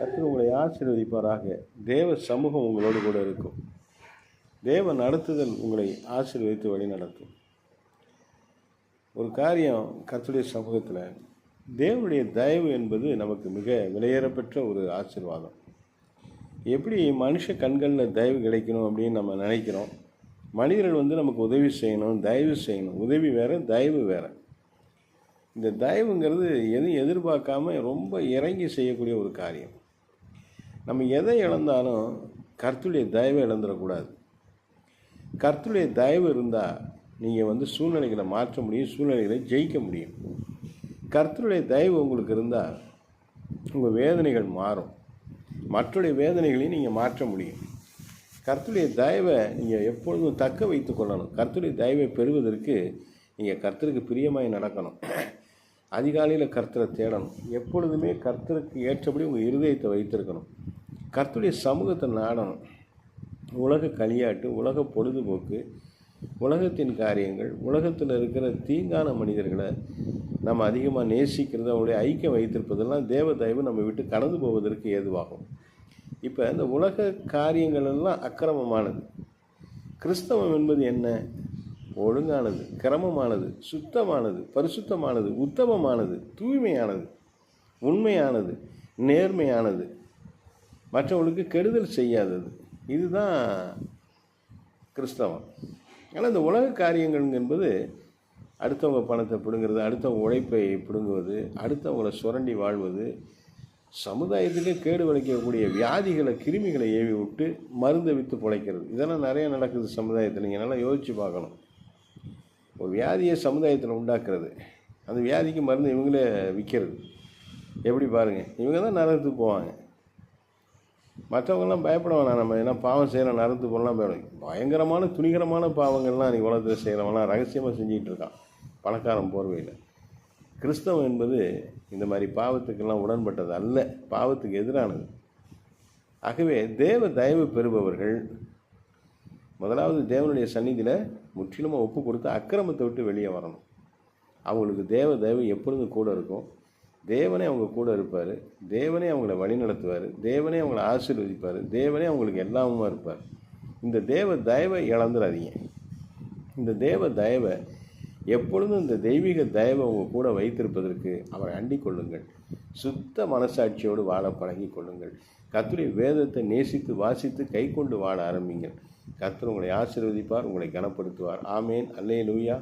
கர்த்தர் உங்களை ஆசீர்வதிப்பாராக. தேவ சமூகம் உங்களோடு கூட இருக்கும். தேவ நடத்துதல் உங்களை ஆசீர்வதித்து வழி நடத்தும். ஒரு காரியம், கர்த்தருடைய சமூகத்தில் தேவனுடைய தயவு என்பது நமக்கு மிக விலையேறப்பெற்ற ஒரு ஆசீர்வாதம். எப்படி மனுஷ கண்களில் தயவு கிடைக்கணும் அப்படின்னு நம்ம நினைக்கிறோம். மனிதர்கள் நமக்கு உதவி செய்யணும், தயவு செய்யணும். உதவி வேறு, தயவு வேறு. இந்த தயவுங்கிறது எதையும் எதிர்பார்க்காம ரொம்ப இறங்கி செய்யக்கூடிய ஒரு காரியம். நம்ம எதை இழந்தாலும் கர்த்தருடைய தயவை இழந்துடக்கூடாது. கர்த்தருடைய தயவு இருந்தால் நீங்கள் சூழ்நிலைகளை மாற்ற முடியும், சூழ்நிலைகளை ஜெயிக்க முடியும். கர்த்தருடைய தயவு உங்களுக்கு இருந்தால் உங்கள் வேதனைகள் மாறும், மற்றவருடைய வேதனைகளையும் நீங்கள் மாற்ற முடியும். கர்த்தருடைய தயவை நீங்கள் எப்பொழுதும் தக்க வைத்து கொள்ளணும். கர்த்தருடைய தயவை பெறுவதற்கு நீங்கள் கர்த்தருக்கு பிரியமாய் நடக்கணும். அதிகாலையில் கர்த்தரை தேடணும். எப்பொழுதுமே கர்த்தருக்கு ஏற்றபடி உங்கள் இருதயத்தை வைத்திருக்கணும். கர்த்தருடைய சமூகத்தை நாடணும். உலக களியாட்டு, உலக பொழுதுபோக்கு, உலகத்தின் காரியங்கள், உலகத்தில் இருக்கிற தீங்கான மனிதர்களை நம்ம அதிகமாக நேசிக்கிறது, அவருடைய ஐக்கியம் வைத்திருப்பதெல்லாம் தேவ தயவு நம்ம விட்டு கடந்து போவதற்கு ஏதுவாகும். இப்போ இந்த உலக காரியங்கள் எல்லாம் அக்கிரமமானது. கிறிஸ்தவம் என்பது என்ன? ஒழுங்கானது, கிரமமானது, சுத்தமானது, பரிசுத்தமானது, உத்தமமானது, தூய்மையானது, உண்மையானது, நேர்மையானது, மற்றவர்களுக்கு கெடுதல் செய்யாதது. இதுதான் கிறிஸ்தவம். ஆனால் இந்த உலக காரியங்கள் என்பது அடுத்தவங்க பணத்தை பிடுங்கிறது, அடுத்தவங்க உழைப்பை பிடுங்குவது, அடுத்தவங்களை சுரண்டி வாழ்வது, சமுதாயத்துக்கே கேடு விளைக்கக்கூடிய வியாதிகளை, கிருமிகளை ஏவி விட்டு மருந்தை விற்று பிழைக்கிறது. இதெல்லாம் நிறைய நடக்குது சமுதாயத்தில். நீங்கள் நல்லா யோசித்து பார்க்கணும். ஒரு வியாதியை சமுதாயத்தில் உண்டாக்குறது, அந்த வியாதிக்கு மருந்து இவங்களே விற்கிறது. எப்படி பாருங்கள், இவங்க தான் நரகத்துக்கு போவாங்க. மற்றவங்கெல்லாம் பயப்பட வேணாம். நம்ம என்ன பாவம் செய்கிறோம், நரகத்துக்கு போகலாம் போயிடும். பயங்கரமான துணிகரமான பாவங்கள்லாம் நீ உலகத்தில் செய்கிறவங்களாம் ரகசியமாக செஞ்சுக்கிட்டு இருக்கான் பணக்காரன் போர்வையில். கிறிஸ்தவம் என்பது இந்த மாதிரி பாவத்துக்கெல்லாம் உடன்பட்டது அல்ல, பாவத்துக்கு எதிரானது. ஆகவே தேவ தயவு பெறுபவர்கள் முதலாவது தேவனுடைய சந்நிதியில் முற்றிலுமாக ஒப்பு கொடுத்து அக்கிரமத்தை விட்டு வெளியே வரணும். அவங்களுக்கு தேவ தயவு எப்பொழுதும் கூட இருக்கும். தேவனே அவங்க கூட இருப்பார், தேவனே அவங்கள வழி நடத்துவார், தேவனே அவங்கள ஆசீர்வதிப்பார், தேவனே அவங்களுக்கு எல்லாமுமா இருப்பார். இந்த தேவ தயவை இழந்துடாதீங்க. இந்த தேவ தயவை எப்பொழுதும், இந்த தெய்வீக தயவை உங்கள் கூட வைத்திருப்பதற்கு அவரை அண்டிக் கொள்ளுங்கள். சுத்த மனசாட்சியோடு வாழ பழகி கொள்ளுங்கள். கர்த்தருடைய வேதத்தை நேசித்து வாசித்து கை கொண்டு வாழ ஆரம்பிங்கள். கர்த்தர் உங்களை ஆசீர்வதிப்பார், உங்களை கனப்படுத்துவார். ஆமேன். அல்லேலூயா.